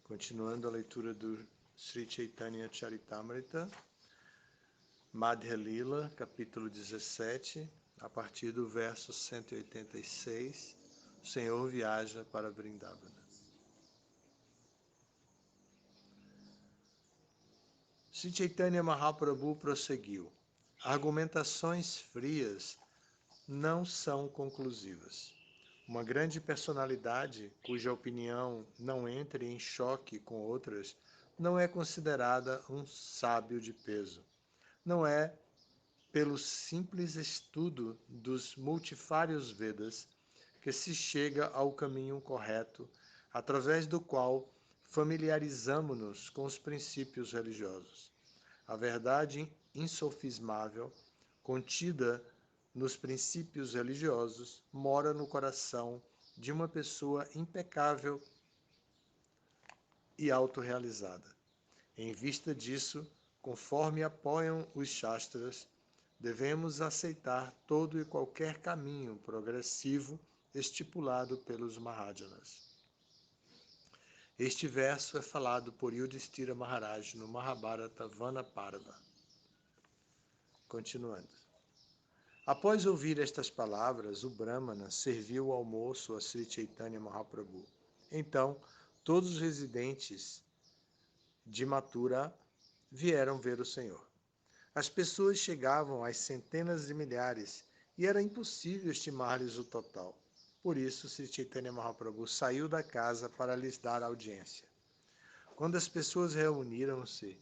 Continuando a leitura do Sri Chaitanya Charitamrita, Madhya Lila, capítulo 17, a partir do verso 186, o Senhor viaja para Vrindavana. Sri Chaitanya Mahaprabhu prosseguiu. Argumentações frias não são conclusivas. Uma grande personalidade, cuja opinião não entre em choque com outras, não é considerada um sábio de peso. Não é pelo simples estudo dos multifários Vedas que se chega ao caminho correto, através do qual familiarizamo-nos com os princípios religiosos. A verdade insofismável, contida nos princípios religiosos, mora no coração de uma pessoa impecável e autorrealizada. Em vista disso, conforme apoiam os Shastras, devemos aceitar todo e qualquer caminho progressivo estipulado pelos Mahajanas. Este verso é falado por Yudhishthira Maharaj no Mahabharata Vana Parva. Continuando. Após ouvir estas palavras, o Brahmana serviu o almoço a Sri Chaitanya Mahaprabhu. Então, todos os residentes de Mathura vieram ver o Senhor. As pessoas chegavam às centenas de milhares e era impossível estimar-lhes o total. Por isso, Sri Chaitanya Mahaprabhu saiu da casa para lhes dar audiência. Quando as pessoas reuniram-se,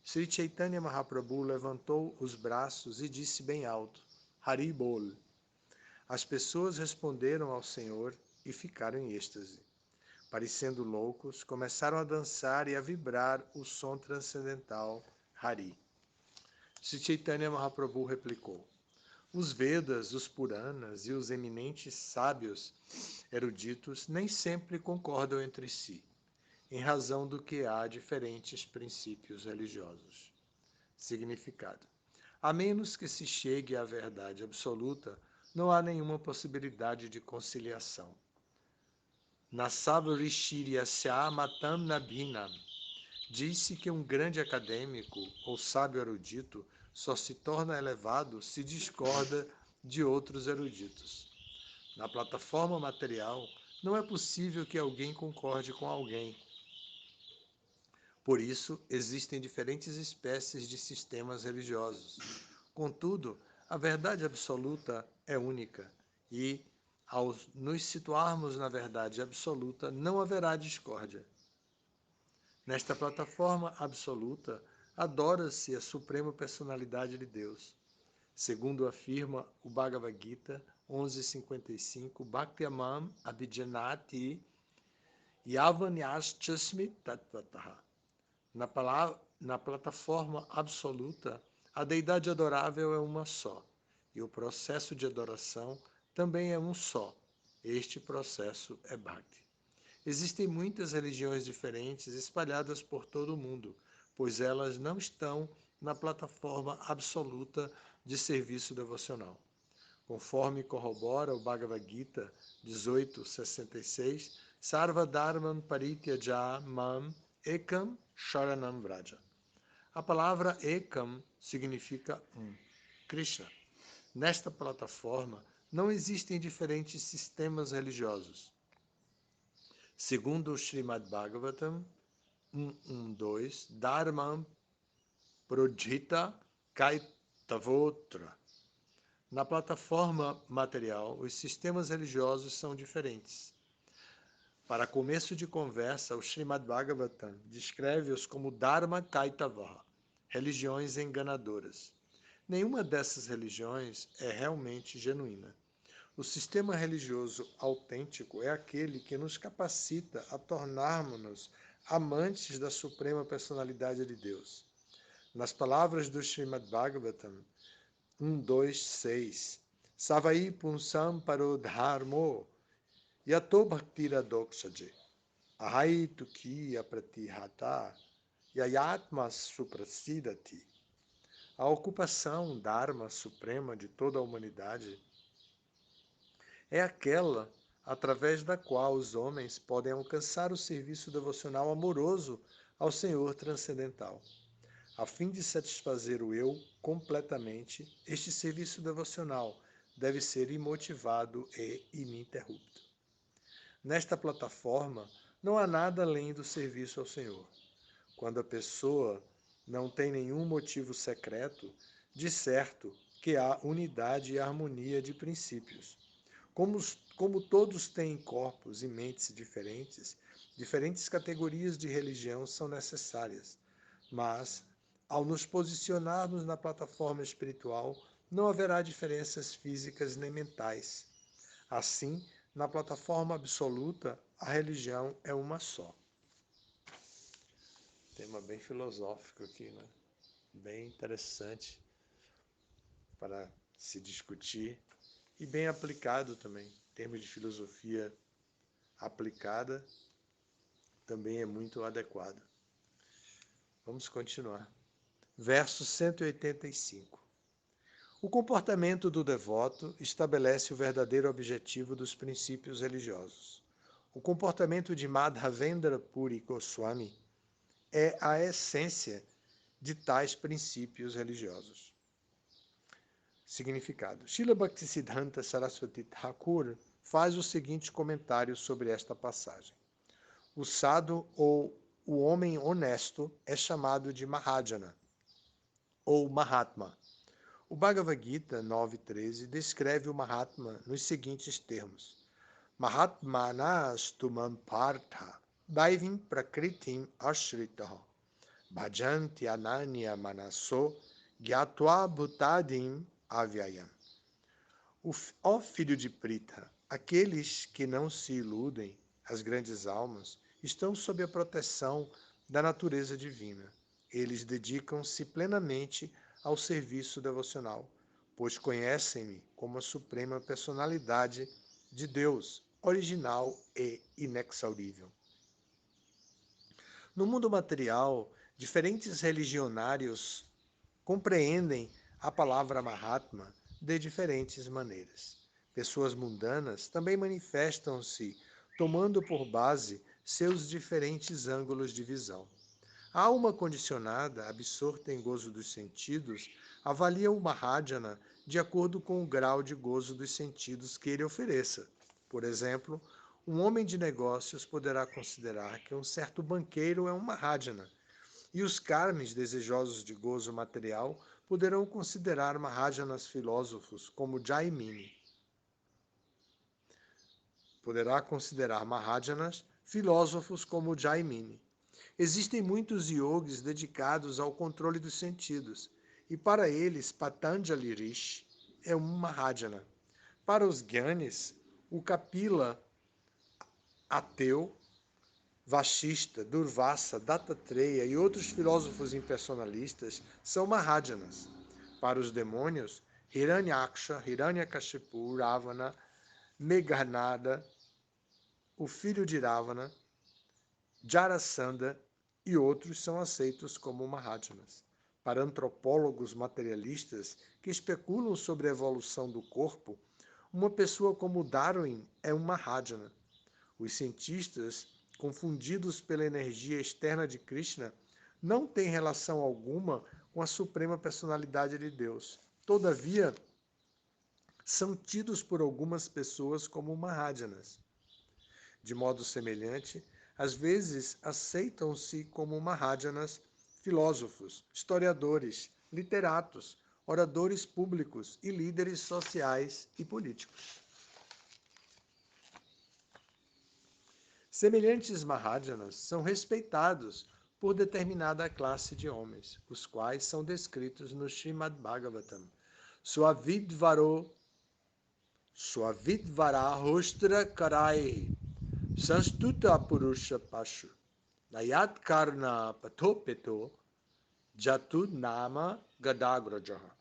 Sri Chaitanya Mahaprabhu levantou os braços e disse bem alto, Hari Bol. As pessoas responderam ao Senhor e ficaram em êxtase. Parecendo loucos, começaram a dançar e a vibrar o som transcendental Hari. Sri Chaitanya Mahaprabhu replicou, os Vedas, os Puranas e os eminentes sábios eruditos nem sempre concordam entre si, em razão do que há diferentes princípios religiosos. Significado. A menos que se chegue à verdade absoluta, não há nenhuma possibilidade de conciliação. Nasabhrishirya matam nabhinam. Diz-se que um grande acadêmico ou sábio erudito só se torna elevado se discorda de outros eruditos. Na plataforma material, não é possível que alguém concorde com alguém. Por isso, existem diferentes espécies de sistemas religiosos. Contudo, a verdade absoluta é única e, ao nos situarmos na verdade absoluta, não haverá discórdia. Nesta plataforma absoluta, adora-se a Suprema Personalidade de Deus. Segundo afirma o Bhagavad Gita 11.55, Bhaktyamam Abhijanati Yavanyashchasmi Tattvataha. Na plataforma absoluta, a deidade adorável é uma só, e o processo de adoração também é um só. Este processo é Bhakti. Existem muitas religiões diferentes espalhadas por todo o mundo, pois elas não estão na plataforma absoluta de serviço devocional. Conforme corrobora o Bhagavad Gita 18.66, Sarva Dharman Parityaja Mam Ekam Sharanam Vraja. A palavra Ekam significa um, Krishna. Nesta plataforma não existem diferentes sistemas religiosos. Segundo o Srimad Bhagavatam 1.1.2, Dharmam Projhita Kaitavotra. Na plataforma material, os sistemas religiosos são diferentes. Para começo de conversa, o Srimad Bhagavatam descreve-os como Dharma Kaitavaha, religiões enganadoras. Nenhuma dessas religiões é realmente genuína. O sistema religioso autêntico é aquele que nos capacita a tornarmos-nos amantes da Suprema Personalidade de Deus. Nas palavras do Srimad Bhagavatam 1.2.6, Savai Punsam Parodharmo Yato Bhaktira Dokshaje Ahai Tukiya Pratihata Yayatma Suprasidati. A ocupação Dharma suprema de toda a humanidade é aquela através da qual os homens podem alcançar o serviço devocional amoroso ao Senhor transcendental. A fim de satisfazer o eu completamente, este serviço devocional deve ser imotivado e ininterrupto. Nesta plataforma, não há nada além do serviço ao Senhor. Quando a pessoa não tem nenhum motivo secreto, de certo que há unidade e harmonia de princípios. Como todos têm corpos e mentes diferentes, diferentes categorias de religião são necessárias. Mas, ao nos posicionarmos na plataforma espiritual, não haverá diferenças físicas nem mentais. Assim, na plataforma absoluta, a religião é uma só. Tema bem filosófico aqui, né? Bem interessante para se discutir e bem aplicado também. Em termos de filosofia aplicada, também é muito adequado. Vamos continuar. Verso 185. O comportamento do devoto estabelece o verdadeiro objetivo dos princípios religiosos. O comportamento de Madhavendra Puri Goswami é a essência de tais princípios religiosos. Significado. Srila Bhaktisiddhanta Saraswati Thakur faz o seguinte comentário sobre esta passagem. O sadhu ou o homem honesto é chamado de Mahajana, ou Mahatma. O Bhagavad Gita 9.13 descreve o Mahatma nos seguintes termos. Mahatmanastumam partha daivim prakritim ashritaha bhajanti ananya manaso gyatva bhutadim avyayam. Ó filho de Pritha, aqueles que não se iludem, as grandes almas, estão sob a proteção da natureza divina. Eles dedicam-se plenamente ao serviço devocional, pois conhecem-me como a suprema personalidade de Deus, original e inexaurível. No mundo material, diferentes religionários compreendem a palavra Mahatma de diferentes maneiras. Pessoas mundanas também manifestam-se tomando por base seus diferentes ângulos de visão. A alma condicionada, absorta em gozo dos sentidos, avalia o Mahajana de acordo com o grau de gozo dos sentidos que ele ofereça. Por exemplo, um homem de negócios poderá considerar que um certo banqueiro é um Mahajana, e os karmis desejosos de gozo material poderão considerar Mahajanas filósofos como Jaimini. Poderá considerar Mahajanas filósofos como Jaimini. Existem muitos yogis dedicados ao controle dos sentidos, e para eles Patanjali Rishi é um Mahajana. Para os Gyanis, o Kapila ateu, Vashista, Durvasa, Dattatreya e outros filósofos impersonalistas são Mahajanas. Para os demônios, Hiranyaksha, Hiranyakashipu, Ravana, Meghanada, o filho de Ravana, Jarasandha e outros são aceitos como Mahajanas. Para antropólogos materialistas que especulam sobre a evolução do corpo, uma pessoa como Darwin é um Mahajana. Os cientistas, confundidos pela energia externa de Krishna, não têm relação alguma com a suprema personalidade de Deus. Todavia, são tidos por algumas pessoas como Mahajanas. De modo semelhante, às vezes aceitam-se como Mahajanas filósofos, historiadores, literatos, oradores públicos e líderes sociais e políticos. Semelhantes Mahajanas são respeitados por determinada classe de homens, os quais são descritos no Srimad Bhagavatam. Suavidvarahostra karai sanstuta purusha pashu nayat karna pathopeto jatu nama gadagrajaha.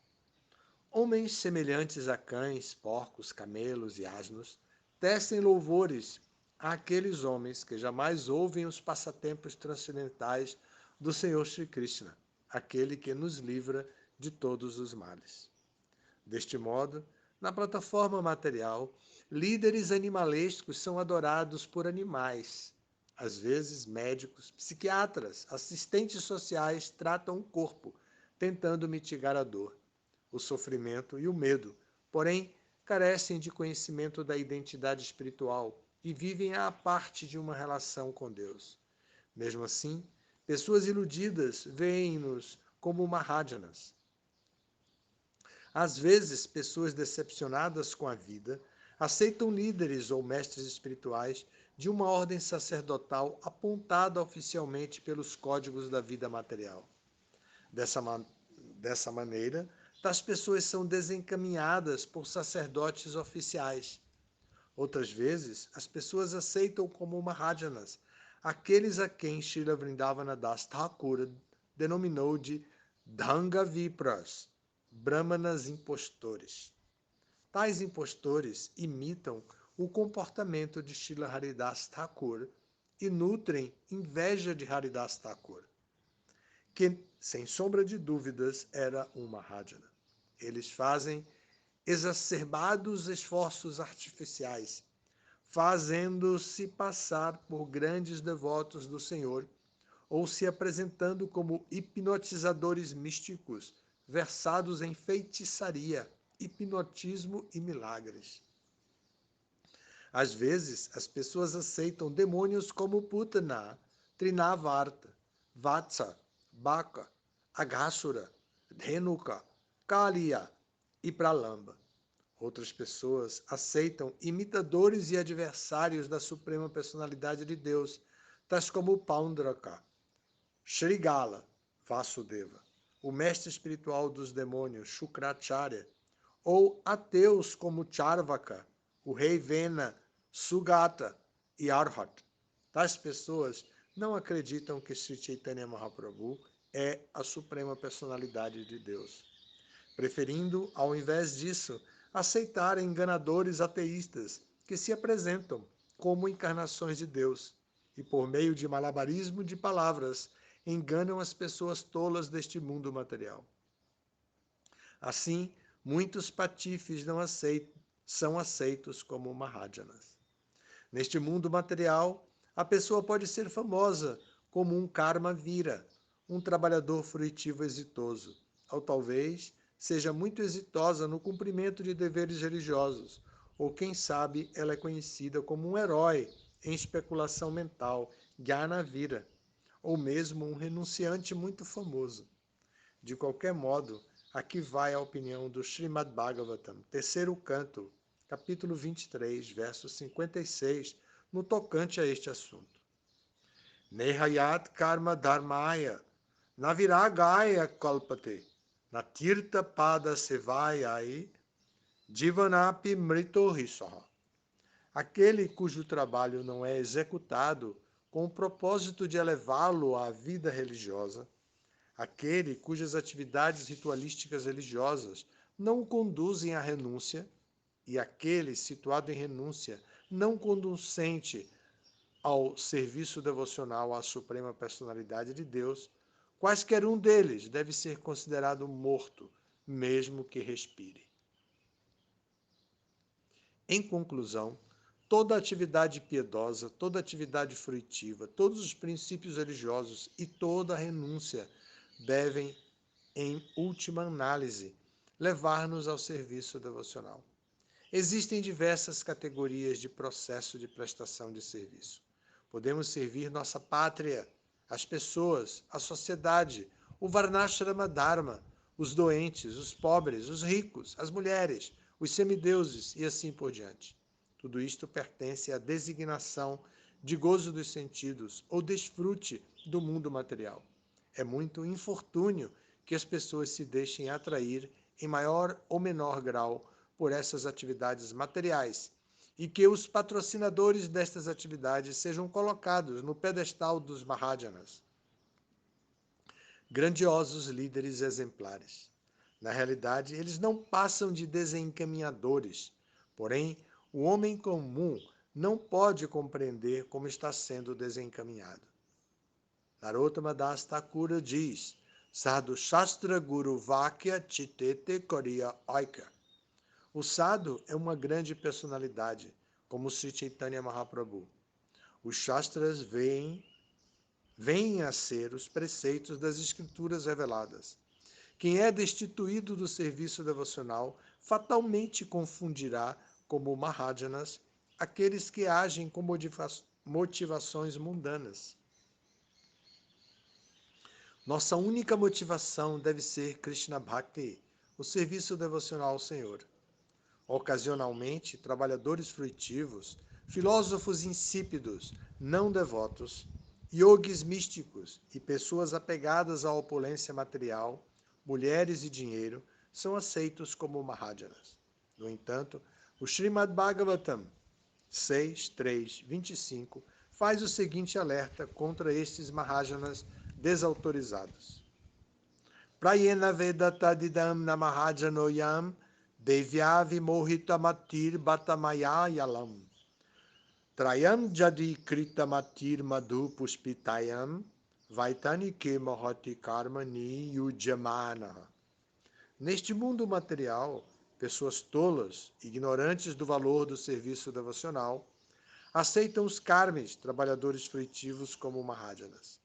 Homens semelhantes a cães, porcos, camelos e asnos tecem louvores àqueles homens que jamais ouvem os passatempos transcendentais do Senhor Shri Krishna, aquele que nos livra de todos os males. Deste modo, na plataforma material, Líderes animalescos são adorados por animais. Às vezes, médicos, psiquiatras, assistentes sociais tratam o corpo, tentando mitigar a dor, o sofrimento e o medo, porém carecem de conhecimento da identidade espiritual e vivem à parte de uma relação com Deus. Mesmo assim, pessoas iludidas veem-nos como Mahajanas. Às vezes, pessoas decepcionadas com a vida aceitam líderes ou mestres espirituais de uma ordem sacerdotal apontada oficialmente pelos códigos da vida material. Dessa maneira, tais pessoas são desencaminhadas por sacerdotes oficiais. Outras vezes, as pessoas aceitam como Mahajanas aqueles a quem Srila Vrindavana Das Thakur denominou de Dhanga Vipras, brahmanas impostores. Tais impostores imitam o comportamento de Srila Haridas Thakur e nutrem inveja de Haridas Thakur, que, sem sombra de dúvidas, era um Mahajana. Eles fazem exacerbados esforços artificiais, fazendo-se passar por grandes devotos do Senhor, ou se apresentando como hipnotizadores místicos, versados em feitiçaria, hipnotismo e milagres. Às vezes, as pessoas aceitam demônios como Putana, Trinavarta, Vatsa, Baka, Aghasura, Dhenuka, Kaliya e Pralamba. Outras pessoas aceitam imitadores e adversários da Suprema Personalidade de Deus, tais como Paundraka, Shrigala, Vasudeva, o mestre espiritual dos demônios, Shukracharya, ou ateus como Charvaka, o rei Vena, Sugata e Arhat. Tais pessoas não acreditam que Sri Chaitanya Mahaprabhu é a Suprema Personalidade de Deus, preferindo, ao invés disso, aceitar enganadores ateístas que se apresentam como encarnações de Deus e, por meio de malabarismo de palavras, enganam as pessoas tolas deste mundo material. Assim, muitos patifes são aceitos como Mahajanas. Neste mundo material, a pessoa pode ser famosa como um karma vira, um trabalhador frutivo exitoso, ou talvez seja muito exitosa no cumprimento de deveres religiosos, ou quem sabe ela é conhecida como um herói em especulação mental, Jnana Vira, ou mesmo um renunciante muito famoso. De qualquer modo, aqui vai a opinião do Srimad Bhagavatam, terceiro canto, capítulo 23, verso 56, no tocante a este assunto. Nehayat karma dharmaya, naviragaya kalpate, natirtha pada sevayai, jivanapi mrito hisaha. Aquele cujo trabalho não é executado com o propósito de elevá-lo à vida religiosa, aquele cujas atividades ritualísticas religiosas não o conduzem à renúncia, e aquele situado em renúncia não conducente ao serviço devocional à Suprema Personalidade de Deus, quaisquer um deles deve ser considerado morto, mesmo que respire. Em conclusão, toda atividade piedosa, toda atividade fruitiva, todos os princípios religiosos e toda renúncia devem, em última análise, levar-nos ao serviço devocional. Existem diversas categorias de processo de prestação de serviço. Podemos servir nossa pátria, as pessoas, a sociedade, o Varnashrama Dharma, os doentes, os pobres, os ricos, as mulheres, os semideuses e assim por diante. Tudo isto pertence à designação de gozo dos sentidos ou desfrute do mundo material. É muito infortúnio que as pessoas se deixem atrair em maior ou menor grau por essas atividades materiais e que os patrocinadores destas atividades sejam colocados no pedestal dos Mahajanas, grandiosos líderes exemplares. Na realidade, eles não passam de desencaminhadores, porém, o homem comum não pode compreender como está sendo desencaminhado. Narottama Das Thakur diz, Sadhu Shastra Guru Vakya Chitete Koriya Aika. O sadhu é uma grande personalidade, como Sri Chaitanya Mahaprabhu. Os Shastras vêm a ser os preceitos das escrituras reveladas. Quem é destituído do serviço devocional fatalmente confundirá como Mahajanas aqueles que agem com motivações mundanas. Nossa única motivação deve ser Krishna Bhakti, o serviço devocional ao Senhor. Ocasionalmente, trabalhadores fruitivos, filósofos insípidos, não devotos, yogis místicos e pessoas apegadas à opulência material, mulheres e dinheiro, são aceitos como Mahajanas. No entanto, o Srimad Bhagavatam 6.3.25 faz o seguinte alerta contra estes Mahajanas desautorizados. Prayena vedatadidam namahajanoyam devya vimohitamatir batamaya yalam trayam jadi kritamatir madhu puspitayam vaitanike mahati karmani yujamana. Neste mundo material, pessoas tolas, ignorantes do valor do serviço devocional, aceitam os karmis, trabalhadores fruitivos, como Mahajanas.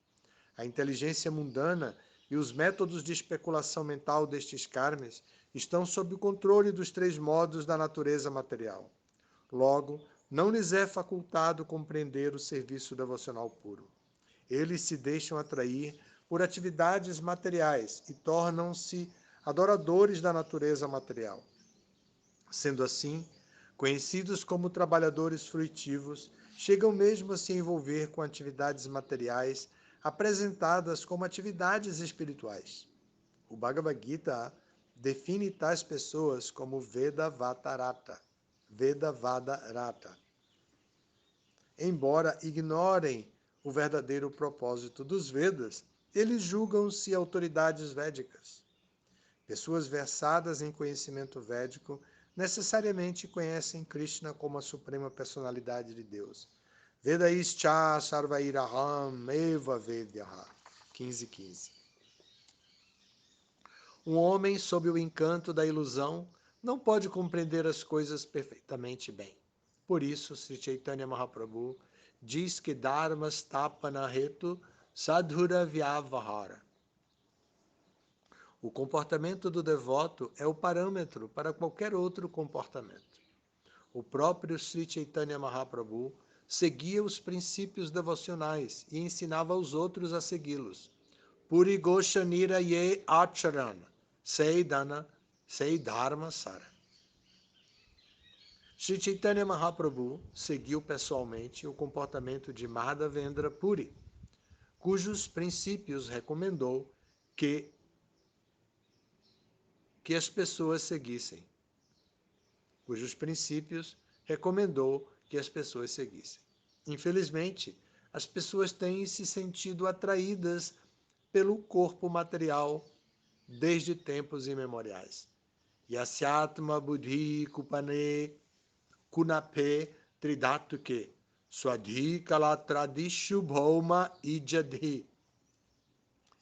A inteligência mundana e os métodos de especulação mental destes karmis estão sob o controle dos três modos da natureza material. Logo, não lhes é facultado compreender o serviço devocional puro. Eles se deixam atrair por atividades materiais e tornam-se adoradores da natureza material. Sendo assim, conhecidos como trabalhadores fruitivos, chegam mesmo a se envolver com atividades materiais apresentadas como atividades espirituais. O Bhagavad Gita define tais pessoas como Vedavatarata. Embora ignorem o verdadeiro propósito dos Vedas, eles julgam-se autoridades védicas. Pessoas versadas em conhecimento védico necessariamente conhecem Krishna como a suprema personalidade de Deus. Vedaischa sarvairaham eva vedyaha. 15:15. Um homem sob o encanto da ilusão não pode compreender as coisas perfeitamente bem. Por isso, Sri Chaitanya Mahaprabhu diz que Dharma Stapana Hetu Sadhura Vyavahara. O comportamento do devoto é o parâmetro para qualquer outro comportamento. O próprio Sri Chaitanya Mahaprabhu seguia os princípios devocionais e ensinava aos outros a segui-los. Puri Goshanira Ye Acharana, Sei Dharma Sara. Sri Chaitanya Mahaprabhu seguiu pessoalmente o comportamento de Madhavendra Puri, cujos princípios recomendou que as pessoas seguissem. Infelizmente, as pessoas têm se sentido atraídas pelo corpo material desde tempos imemoriais. Yasyatma buddhi kupane kunape tridatuke swadhikalatradishu bhauma ijadhi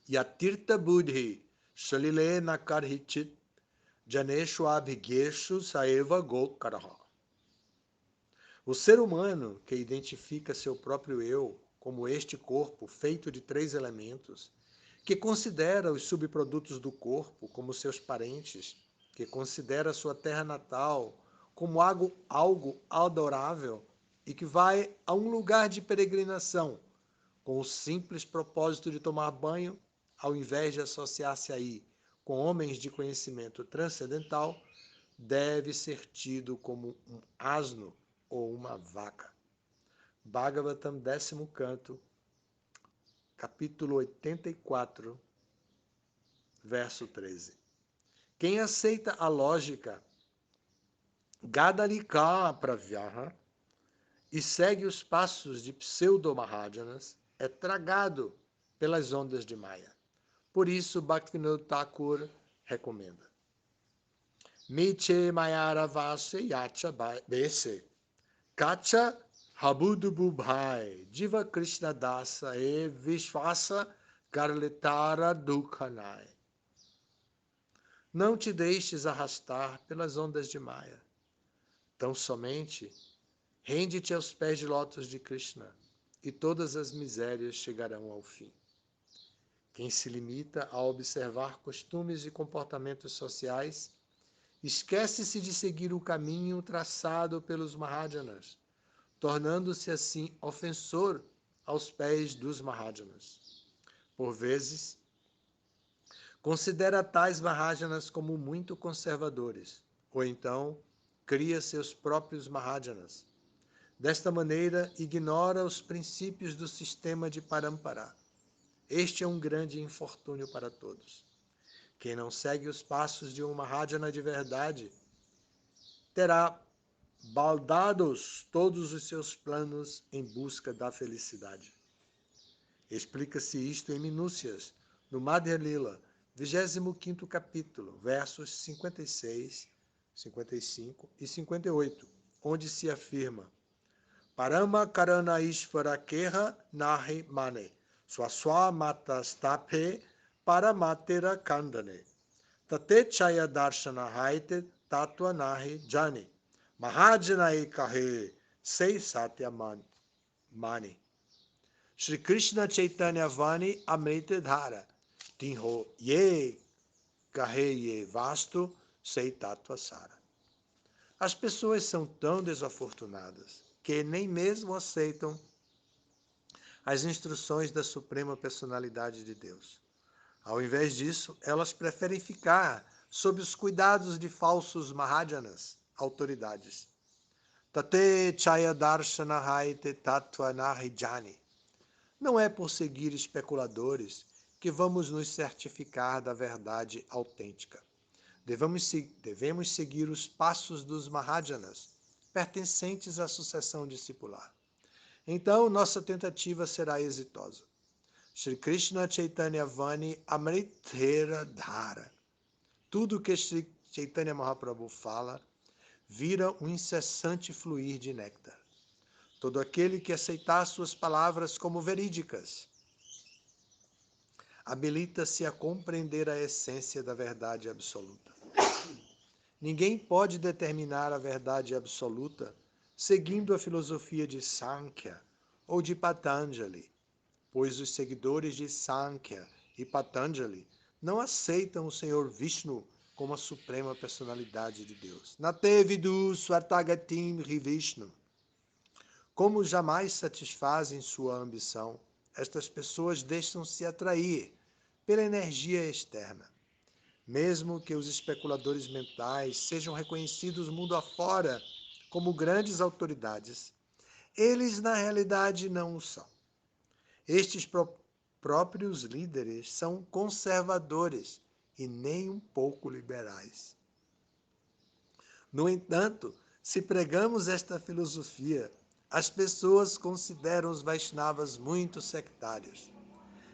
yatirtha buddhi salile nakarhichit janeshu abhigeshu saeva gokaraha. O ser humano, que identifica seu próprio eu como este corpo feito de 3 elementos, que considera os subprodutos do corpo como seus parentes, que considera sua terra natal como algo adorável e que vai a um lugar de peregrinação com o simples propósito de tomar banho, ao invés de associar-se aí com homens de conhecimento transcendental, deve ser tido como um asno ou uma vaca. Bhagavatam, 10º canto, capítulo 84, verso 13. Quem aceita a lógica Gadalika Pravyaha e segue os passos de pseudo-mahajanas é tragado pelas ondas de Maya. Por isso, Bhaktivinoda Thakur recomenda: Miche Mayara Vase Yacha Bese Kacha Habudubu Bhai Jiva Krishna Dasa e Vishvasa Garletara Dukhanai. Não te deixes arrastar pelas ondas de Maya. Tão somente rende-te aos pés de lótus de Krishna, e todas as misérias chegarão ao fim. Quem se limita a observar costumes e comportamentos sociais, esquece-se de seguir o caminho traçado pelos Mahajanas, tornando-se assim ofensor aos pés dos Mahajanas. Por vezes, considera tais Mahajanas como muito conservadores, ou então cria seus próprios Mahajanas. Desta maneira, ignora os princípios do sistema de Parampara. Este é um grande infortúnio para todos. Quem não segue os passos de um Mahajana de verdade terá baldados todos os seus planos em busca da felicidade. Explica-se isto em minúcias no Madhya Lila, 25º capítulo, versos 56, 55 e 58, onde se afirma: Parama karana ishvara keha nahi mane, swaswa matastape paramatera kandane, tate chaya darshana haite tatua nahi jani, mahajanai kahe sei satya mani. Shri Krishna Chaitanya Vani Amrita Dhara, Tinho Ye Kahe Ye Vastu Sei Tattva Sara. As pessoas são tão desafortunadas que nem mesmo aceitam as instruções da Suprema Personalidade de Deus. Ao invés disso, elas preferem ficar sob os cuidados de falsos Mahajanas, autoridades. Tate Chaya Darshana Haite Tattva Nahi Jani. Não é por seguir especuladores que vamos nos certificar da verdade autêntica. Devemos seguir os passos dos Mahajanas, pertencentes à sucessão discipular. Então, nossa tentativa será exitosa. Shri Krishna Chaitanya Vani Amritera Dhara. Tudo que Shri Chaitanya Mahaprabhu fala vira um incessante fluir de néctar. Todo aquele que aceitar suas palavras como verídicas habilita-se a compreender a essência da verdade absoluta. Ninguém pode determinar a verdade absoluta seguindo a filosofia de Sankhya ou de Patanjali, pois os seguidores de Sankhya e Patanjali não aceitam o Senhor Vishnu como a suprema personalidade de Deus. Nate vidu swartagatim ri Vishnu. Como jamais satisfazem sua ambição, estas pessoas deixam-se atrair pela energia externa. Mesmo que os especuladores mentais sejam reconhecidos mundo afora como grandes autoridades, eles na realidade não o são. Estes próprios líderes são conservadores e nem um pouco liberais. No entanto, se pregamos esta filosofia, as pessoas consideram os Vaishnavas muito sectários.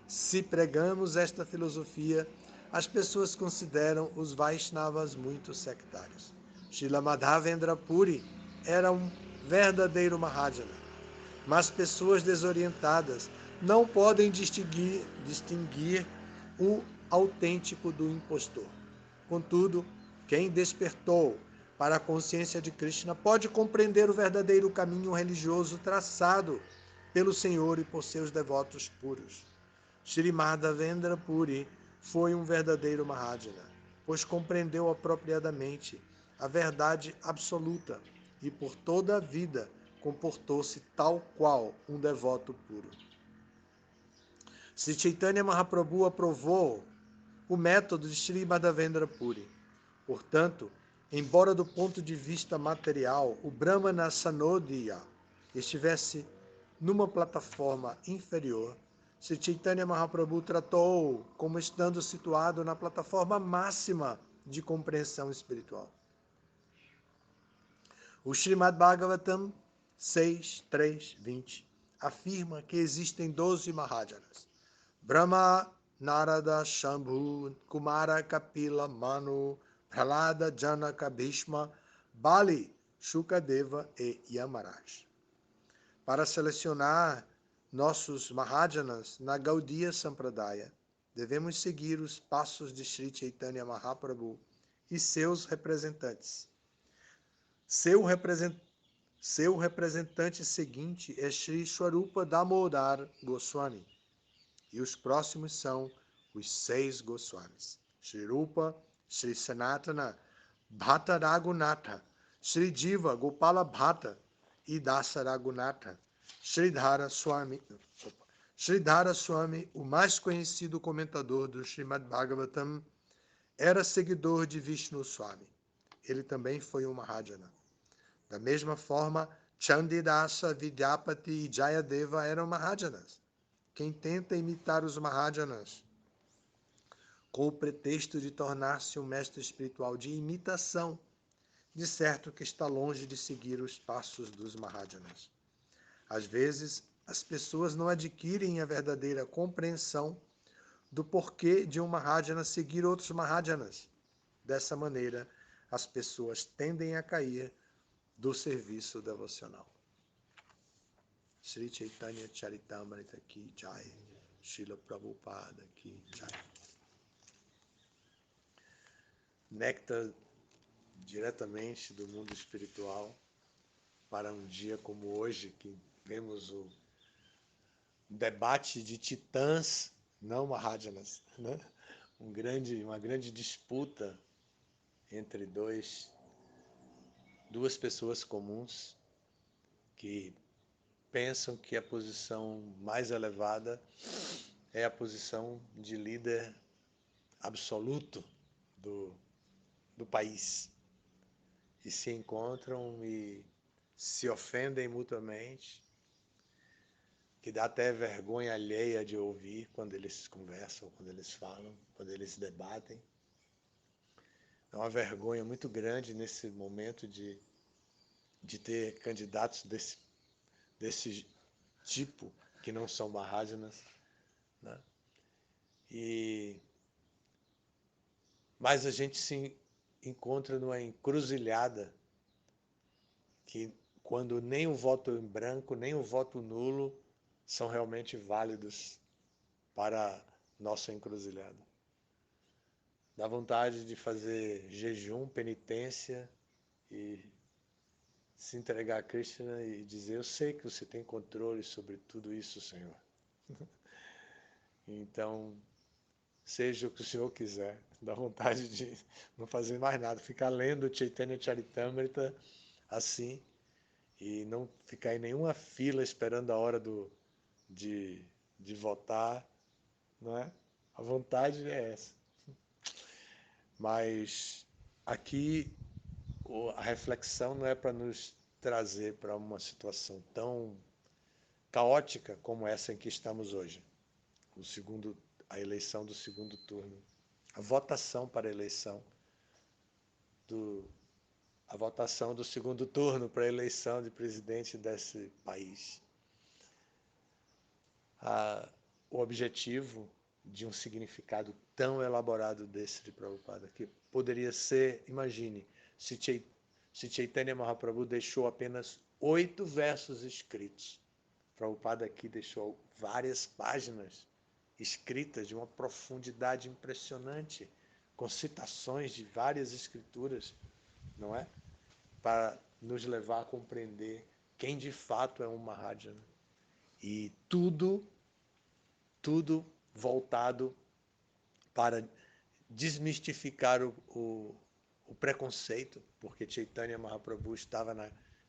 Se pregamos esta filosofia, as pessoas consideram os Vaishnavas muito sectários. Srila Madhavendra Puri era um verdadeiro Mahajana, mas pessoas desorientadas não podem distinguir o autêntico do impostor. Contudo, quem despertou para a consciência de Krishna pode compreender o verdadeiro caminho religioso traçado pelo Senhor e por seus devotos puros. Shri Madhavendra Puri foi um verdadeiro Mahajana, pois compreendeu apropriadamente a verdade absoluta e por toda a vida comportou-se tal qual um devoto puro. Sri Chaitanya Mahaprabhu aprovou o método de Shri Madhavendra Puri. Portanto, embora do ponto de vista material o Brahmana Sanodhya estivesse numa plataforma inferior, Sri Chaitanya Mahaprabhu tratou como estando situado na plataforma máxima de compreensão espiritual. O Srimad Bhagavatam 6.3.20 afirma que existem 12 Mahajanas: Brahma, Narada, Shambhu, Kumara, Kapila, Manu, Prahlada, Janaka, Bhishma, Bali, Shukadeva e Yamaraj. Para selecionar nossos Mahajanas na Gaudiya Sampradaya, devemos seguir os passos de Sri Chaitanya Mahaprabhu e seus representantes. Seu representante seguinte é Sri Swarupa Damodar Goswami. E os próximos são os 6 Goswamis. Sri Rupa, Sri Sanatana, Bhatta Raghunatha, Sri Jiva Gopala Bhatta e Dasa Raghunatha. Sridhara Swami, o mais conhecido comentador do Srimad Bhagavatam, era seguidor de Vishnu Swami. Ele também foi um Mahajana. Da mesma forma, Chandidasa, Vidyapati e Jayadeva eram Mahajanas. Quem tenta imitar os Mahajanas com o pretexto de tornar-se um mestre espiritual de imitação, de certo que está longe de seguir os passos dos Mahajanas. Às vezes, as pessoas não adquirem a verdadeira compreensão do porquê de um Mahajana seguir outros Mahajanas. Dessa maneira, as pessoas tendem a cair do serviço devocional. Sri Chaitanya Charitamrita Ki Jai, Srila Prabhupada Ki Jai. Néctar diretamente do mundo espiritual para um dia como hoje, que vemos o debate de titãs, não Mahajanas, né? Uma grande disputa entre duas pessoas comuns que pensam que a posição mais elevada é a posição de líder absoluto do país. E se encontram e se ofendem mutuamente, que dá até vergonha alheia de ouvir quando eles conversam, quando eles falam, quando eles debatem. É uma vergonha muito grande nesse momento de ter candidatos desse tipo, que não são Mahajanas, né? Mas a gente se encontra numa encruzilhada que, quando nem o voto em branco, nem o voto nulo são realmente válidos para nossa encruzilhada. Dá vontade de fazer jejum, penitência e se entregar a Krishna e dizer: eu sei que você tem controle sobre tudo isso, Senhor. Então, seja o que o Senhor quiser. Dá vontade de não fazer mais nada, ficar lendo Chaitanya Charitamrita assim, e não ficar em nenhuma fila esperando a hora de votar, não é? A vontade é essa. Mas aqui a reflexão não é para nos trazer para uma situação tão caótica como essa em que estamos hoje. A eleição do segundo turno, a votação para a eleição a votação do segundo turno para a eleição de presidente desse país. O objetivo de um significado tão elaborado desse de Prabhupada, que poderia ser, imagine, se Chaitanya Mahaprabhu deixou apenas 8 versos escritos. Prabhupada aqui deixou várias páginas escritas de uma profundidade impressionante, com citações de várias escrituras, não é? Para nos levar a compreender quem de fato é um Mahajana. E tudo voltado para desmistificar o preconceito, porque Chaitanya Mahaprabhu estava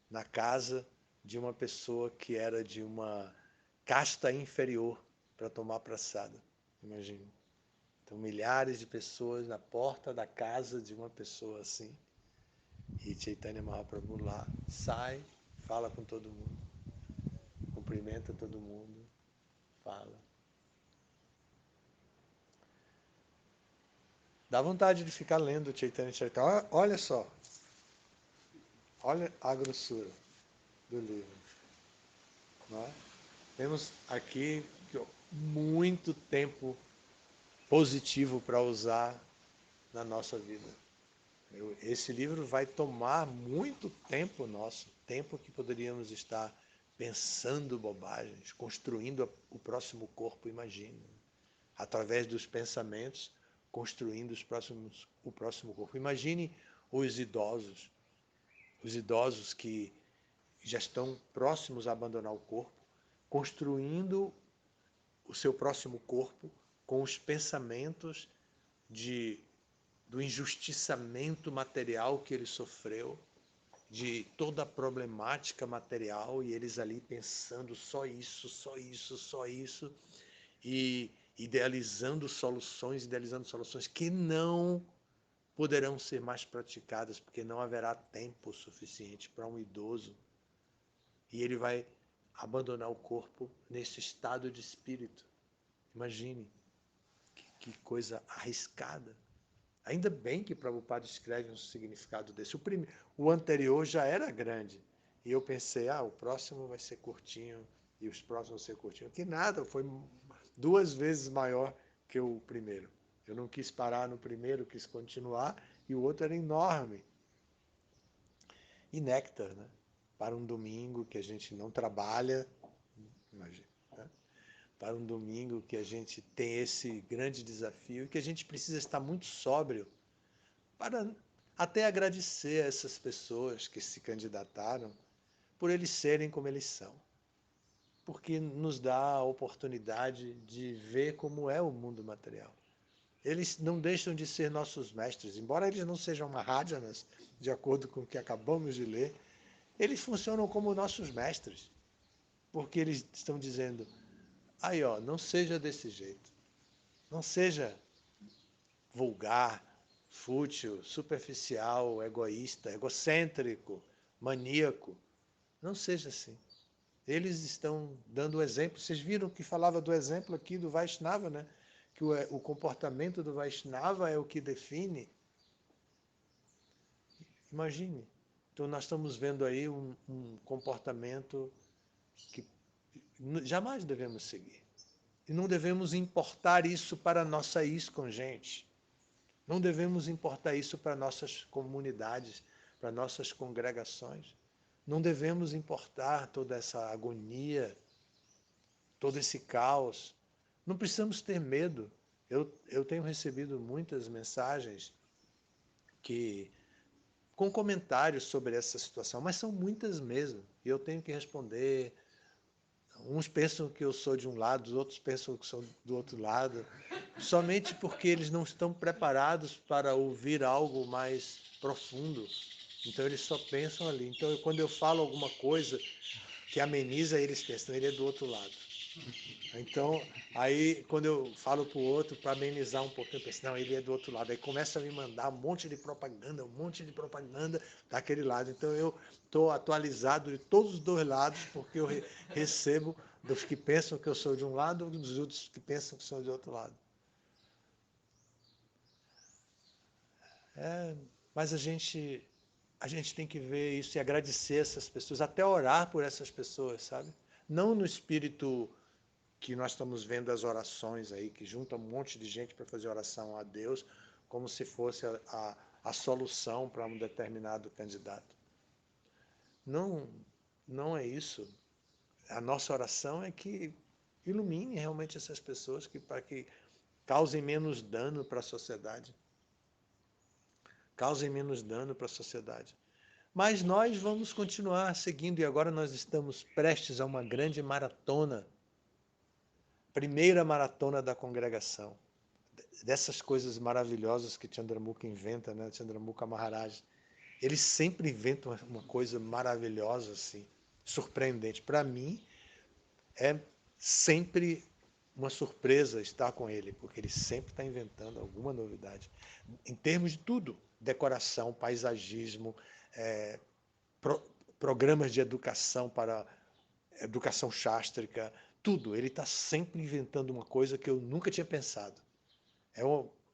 na casa de uma pessoa que era de uma casta inferior para tomar praçada. Imagina. Então, milhares de pessoas na porta da casa de uma pessoa assim. E Chaitanya Mahaprabhu lá sai, fala com todo mundo, cumprimenta todo mundo, fala. Dá vontade de ficar lendo Chaitanya Charitamrita. Olha só. Olha a grossura do livro. Não é? Temos aqui muito tempo positivo para usar na nossa vida. Esse livro vai tomar muito tempo nosso, tempo que poderíamos estar pensando bobagens, construindo o próximo corpo, imagina. através dos pensamentos, construindo o próximo corpo. Imagine os idosos que já estão próximos a abandonar o corpo, construindo o seu próximo corpo com os pensamentos do injustiçamento material que ele sofreu, de toda a problemática material, e eles ali pensando só isso, só isso, só isso, e idealizando soluções que não poderão ser mais praticadas, porque não haverá tempo suficiente para um idoso. E ele vai abandonar o corpo nesse estado de espírito. Imagine, que coisa arriscada. Ainda bem que Prabhupada escreve um significado desse. O anterior já era grande. E eu pensei, o próximo vai ser curtinho, e os próximos vão ser curtinhos. Que nada, foi 2 vezes maior que o primeiro. Eu não quis parar no primeiro, quis continuar, e o outro era enorme. E néctar, né? Para um domingo que a gente não trabalha, imagina, né? Para um domingo que a gente tem esse grande desafio e que a gente precisa estar muito sóbrio para até agradecer a essas pessoas que se candidataram por eles serem como eles são. Porque nos dá a oportunidade de ver como é o mundo material. Eles não deixam de ser nossos mestres, embora eles não sejam Mahajanas, de acordo com o que acabamos de ler, eles funcionam como nossos mestres, porque eles estão dizendo, aí não seja desse jeito, não seja vulgar, fútil, superficial, egoísta, egocêntrico, maníaco, não seja assim. Eles estão dando o exemplo. Vocês viram que falava do exemplo aqui do Vaishnava, né? Que o comportamento do Vaishnava é o que define. Imagine. Então nós estamos vendo aí um comportamento que jamais devemos seguir. E não devemos importar isso para a nossa ISKCON, gente. Não devemos importar isso para nossas comunidades, para nossas congregações. Não devemos importar toda essa agonia, todo esse caos. Não precisamos ter medo. Eu tenho recebido muitas mensagens com comentários sobre essa situação, mas são muitas mesmo. E eu tenho que responder. Uns pensam que eu sou de um lado, os outros pensam que sou do outro lado, somente porque eles não estão preparados para ouvir algo mais profundo. Então eles só pensam ali. Então quando eu falo alguma coisa que ameniza, eles pensam, ele é do outro lado. Então, aí quando eu falo para o outro para amenizar um pouquinho, eu penso, não, ele é do outro lado. Aí começa a me mandar um monte de propaganda daquele lado. Então eu estou atualizado de todos os 2 lados, porque eu recebo dos que pensam que eu sou de um lado e dos outros que pensam que sou de outro lado. Mas a gente tem que ver isso e agradecer essas pessoas, até orar por essas pessoas, sabe? Não no espírito que nós estamos vendo as orações aí, que junta um monte de gente para fazer oração a Deus, como se fosse a solução para um determinado candidato. Não, não é isso. A nossa oração é que ilumine realmente essas pessoas, para que causem menos dano para a sociedade. Causem menos dano para a sociedade. Mas nós vamos continuar seguindo, e agora nós estamos prestes a uma grande maratona, primeira maratona da congregação, dessas coisas maravilhosas que Chandramukha inventa, né? Chandramukha Maharaj. Ele sempre inventa uma coisa maravilhosa, assim, surpreendente. Para mim, é sempre uma surpresa estar com ele, porque ele sempre está inventando alguma novidade. Em termos de tudo, decoração, paisagismo, programas de educação para educação chástrica, tudo. Ele está sempre inventando uma coisa que eu nunca tinha pensado.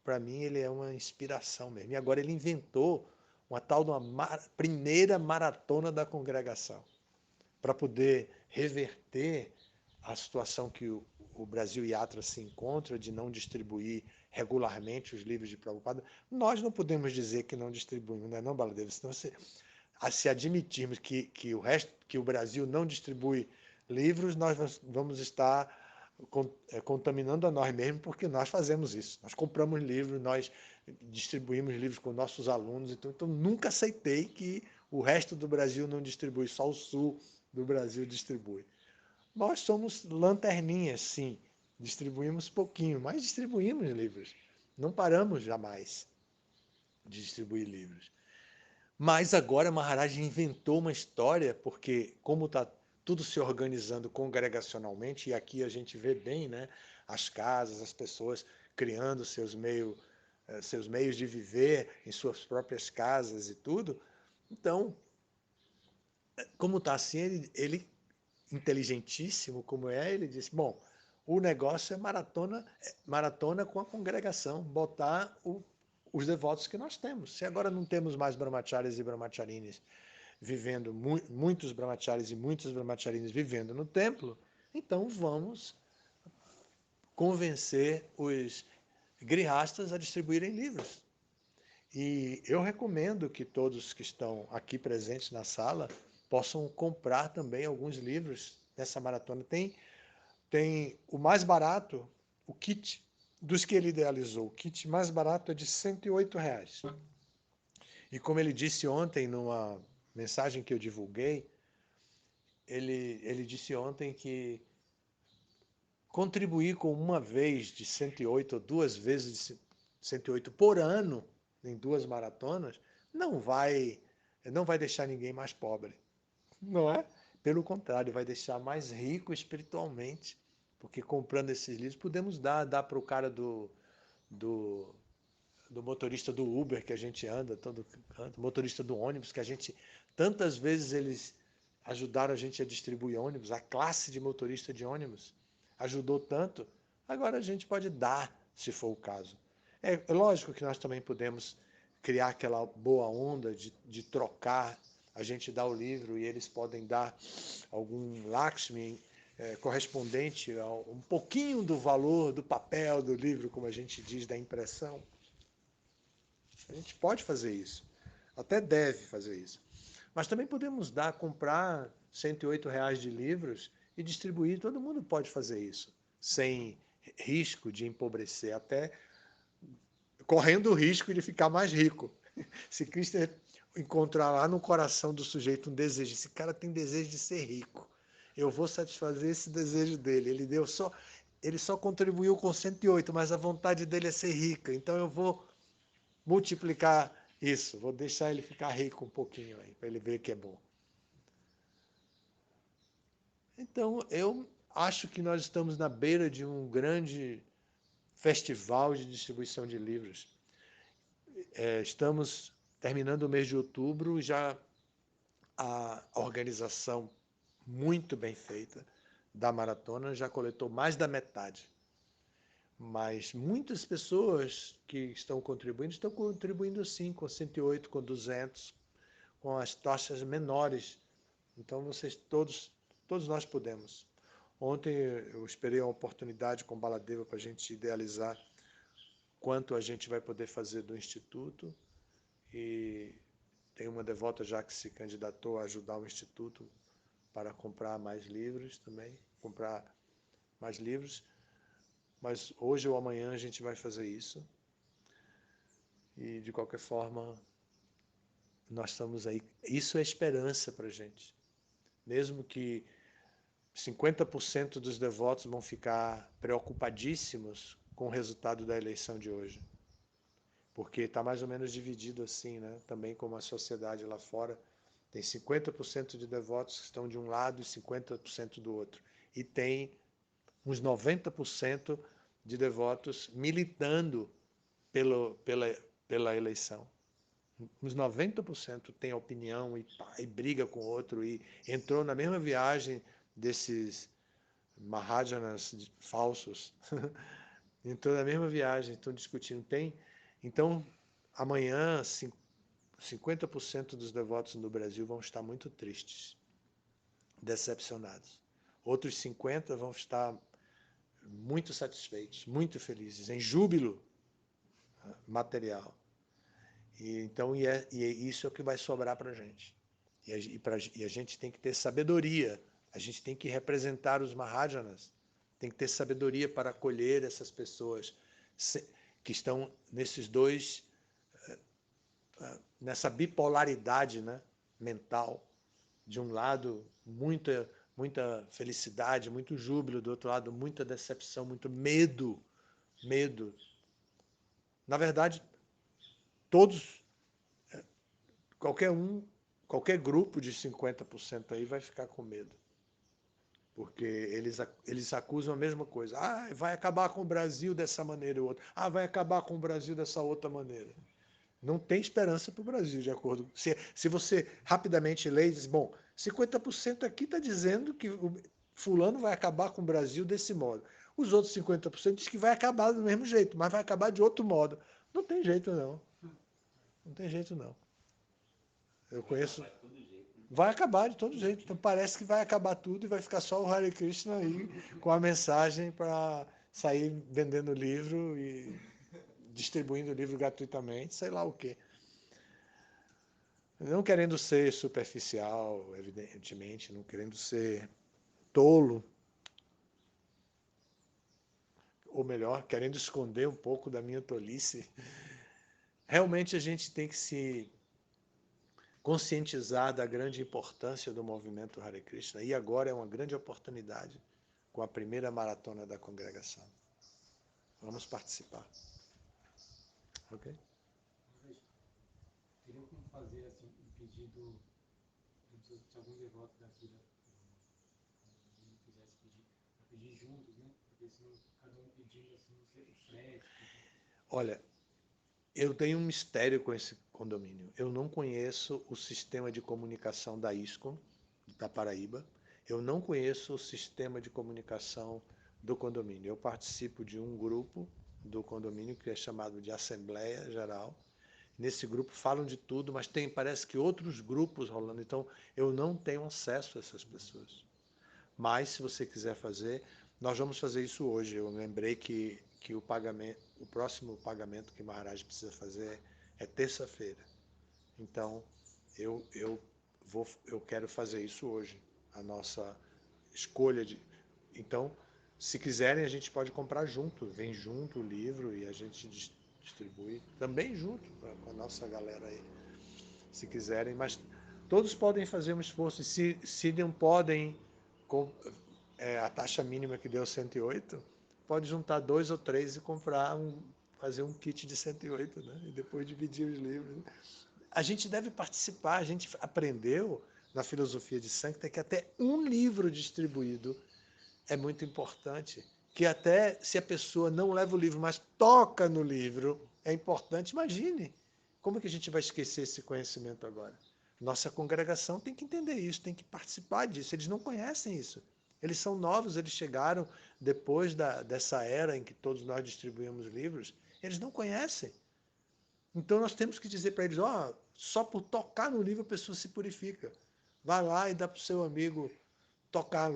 Para mim, ele é uma inspiração mesmo. E agora ele inventou uma tal de uma primeira maratona da congregação, para poder reverter a situação que o Brasil Yatra se encontra de não distribuir regularmente os livros de Prabhupada. Nós não podemos dizer que não distribuímos, não é não, Baladev? Senão se admitirmos que o Brasil não distribui livros, nós vamos estar contaminando a nós mesmos, porque nós fazemos isso. Nós compramos livros, nós distribuímos livros com nossos alunos, então nunca aceitei que o resto do Brasil não distribui, só o sul do Brasil distribui. Nós somos lanterninhas, sim, distribuímos pouquinho, mas distribuímos livros. Não paramos jamais de distribuir livros. Mas agora Maharaj inventou uma história, porque como está tudo se organizando congregacionalmente, e aqui a gente vê bem, né, as casas, as pessoas criando seus meios de viver em suas próprias casas e tudo. Então, como está assim, ele inteligentíssimo como ele disse, bom, o negócio é maratona com a congregação, botar os devotos que nós temos. Se agora não temos mais brahmacharis e brahmacharinis vivendo, muitos brahmacharis e muitos brahmacharinis vivendo no templo, então vamos convencer os grihastas a distribuírem livros. E eu recomendo que todos que estão aqui presentes na sala possam comprar também alguns livros nessa maratona. Tem o mais barato, o kit dos que ele idealizou. O kit mais barato é de R$ 108. E como ele disse ontem, numa mensagem que eu divulguei, ele disse ontem que contribuir com uma vez de 108 ou duas vezes de 108 por ano em duas maratonas não vai deixar ninguém mais pobre, não é? Pelo contrário, vai deixar mais rico espiritualmente, porque comprando esses livros podemos dar para o cara do, do motorista do Uber que a gente anda, todo canto, motorista do ônibus que a gente tantas vezes eles ajudaram a gente a distribuir ônibus, a classe de motorista de ônibus ajudou tanto, agora a gente pode dar, se for o caso. É lógico que nós também podemos criar aquela boa onda de trocar, a gente dá o livro e eles podem dar algum Lakshmi correspondente a um pouquinho do valor do papel do livro, como a gente diz, da impressão. A gente pode fazer isso, até deve fazer isso. Mas também podemos comprar R$ 108 de livros e distribuir. Todo mundo pode fazer isso, sem risco de empobrecer, até correndo o risco de ficar mais rico. Se Cristo encontrar lá no coração do sujeito um desejo, esse cara tem desejo de ser rico, eu vou satisfazer esse desejo dele. Ele só contribuiu com 108, mas a vontade dele é ser rica, então eu vou multiplicar isso, vou deixar ele ficar rico um pouquinho aí, para ele ver que é bom. Então, eu acho que nós estamos na beira de um grande festival de distribuição de livros. Estamos terminando o mês de outubro, já a organização muito bem feita da maratona já coletou mais da metade. Mas muitas pessoas que estão contribuindo sim, com 108, com 200, com as taxas menores. Então, todos nós podemos. Ontem eu esperei a oportunidade com Baladeva para a gente idealizar quanto a gente vai poder fazer do Instituto. E tem uma devota já que se candidatou a ajudar o Instituto para comprar mais livros também, comprar mais livros. Mas hoje ou amanhã a gente vai fazer isso. E, de qualquer forma, nós estamos aí. Isso é esperança para a gente. Mesmo que 50% dos devotos vão ficar preocupadíssimos com o resultado da eleição de hoje. Porque está mais ou menos dividido assim, né? Também como a sociedade lá fora. Tem 50% de devotos que estão de um lado e 50% do outro. E tem uns 90% de devotos militando pela eleição. Uns 90% tem opinião e briga com o outro e entrou na mesma viagem desses Mahajanas falsos. Entrou na mesma viagem, estão discutindo. Então, amanhã, 50% dos devotos no Brasil vão estar muito tristes, decepcionados. Outros 50% vão estar muito satisfeitos, muito felizes, em júbilo material. Então, isso é o que vai sobrar para a gente. E a gente tem que ter sabedoria, a gente tem que representar os Mahajanas, tem que ter sabedoria para acolher essas pessoas que estão nesses dois, nessa bipolaridade, né, mental. De um lado, muita felicidade, muito júbilo, do outro lado, muita decepção, muito medo. Medo. Na verdade, todos, qualquer grupo de 50% aí vai ficar com medo. Porque eles acusam a mesma coisa. Ah, vai acabar com o Brasil dessa maneira ou outra. Ah, vai acabar com o Brasil dessa outra maneira. Não tem esperança para o Brasil, de acordo. Se você rapidamente lê e diz, bom, 50% aqui está dizendo que o fulano vai acabar com o Brasil desse modo. Os outros 50% diz que vai acabar do mesmo jeito, mas vai acabar de outro modo. Não tem jeito, não. Não tem jeito, não. Eu conheço. Vai acabar de todo jeito. Então parece que vai acabar tudo e vai ficar só o Hare Krishna aí com a mensagem para sair vendendo livro e distribuindo o livro gratuitamente, sei lá o quê. Não querendo ser superficial, evidentemente, não querendo ser tolo, ou melhor, querendo esconder um pouco da minha tolice. Realmente a gente tem que se conscientizar da grande importância do movimento Hare Krishna. E agora é uma grande oportunidade com a primeira maratona da congregação. Vamos participar. Ok? Teria como fazer assim, um pedido de algum devoto daqui, não quisesse pedir, para pedir juntos, né? Porque senão cada um pedindo assim, o frete. Olha, eu tenho um mistério com esse condomínio. Eu não conheço o sistema de comunicação da ISCOM, da Paraíba. Eu não conheço o sistema de comunicação do condomínio. Eu participo de um grupo do condomínio que é chamado de Assembleia Geral. Nesse grupo falam de tudo, mas tem, parece que outros grupos rolando. Então, eu não tenho acesso a essas pessoas. Mas, se você quiser fazer, nós vamos fazer isso hoje. Eu lembrei que o próximo pagamento que Maharaj precisa fazer é terça-feira. Então, eu quero fazer isso hoje. A nossa escolha de. Então, se quiserem, a gente pode comprar junto. Vem junto o livro e a gente distribui também junto com a nossa galera aí, se quiserem. Mas todos podem fazer um esforço. E se não podem, a taxa mínima que deu 108, pode juntar 2 ou 3 e fazer um kit de 108, né? E depois dividir os livros. A gente deve participar, a gente aprendeu na filosofia de Sankta que até um livro distribuído é muito importante. Que até se a pessoa não leva o livro, mas toca no livro, é importante. Imagine, como é que a gente vai esquecer esse conhecimento agora? Nossa congregação tem que entender isso, tem que participar disso. Eles não conhecem isso. Eles são novos, eles chegaram depois dessa era em que todos nós distribuímos livros. Eles não conhecem. Então nós temos que dizer para eles, só por tocar no livro a pessoa se purifica. Vai lá e dá para o seu amigo tocar,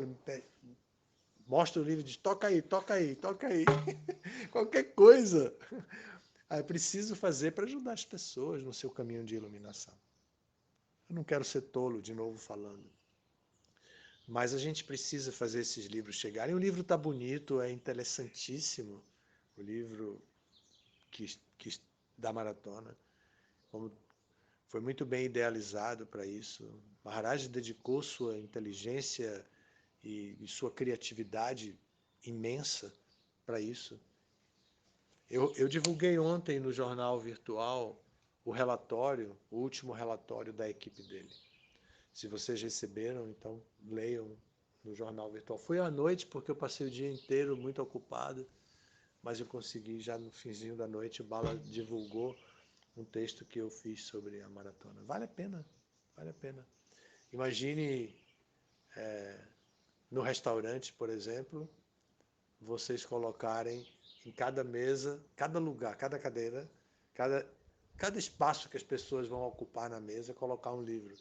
mostra o livro e diz, toca aí, toca aí, toca aí. Qualquer coisa. É preciso fazer para ajudar as pessoas no seu caminho de iluminação. Eu não quero ser tolo, de novo falando. Mas a gente precisa fazer esses livros chegarem. O livro está bonito, é interessantíssimo. O livro que da maratona. Como foi muito bem idealizado para isso. Maharaj dedicou sua inteligência e sua criatividade imensa para isso. Eu divulguei ontem no jornal virtual o relatório, o último relatório da equipe dele. Se vocês receberam, então leiam no jornal virtual. Foi à noite, porque eu passei o dia inteiro muito ocupado, mas eu consegui, já no finzinho da noite, o Bala divulgou um texto que eu fiz sobre a maratona. Vale a pena, vale a pena. Imagine no restaurante, por exemplo, vocês colocarem em cada mesa, cada lugar, cada cadeira, cada espaço que as pessoas vão ocupar na mesa, colocar um livro.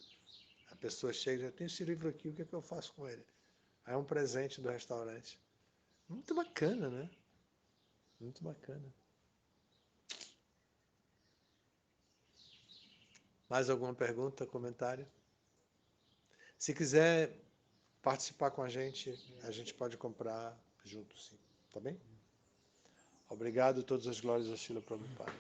A pessoa chega e diz, tem esse livro aqui, o que é que eu faço com ele? Aí é um presente do restaurante. Muito bacana, né? Muito bacana. Mais alguma pergunta, comentário? Se quiser participar com a gente pode comprar junto sim. Tá bem? Obrigado, todas as glórias a Srila Prabhupada.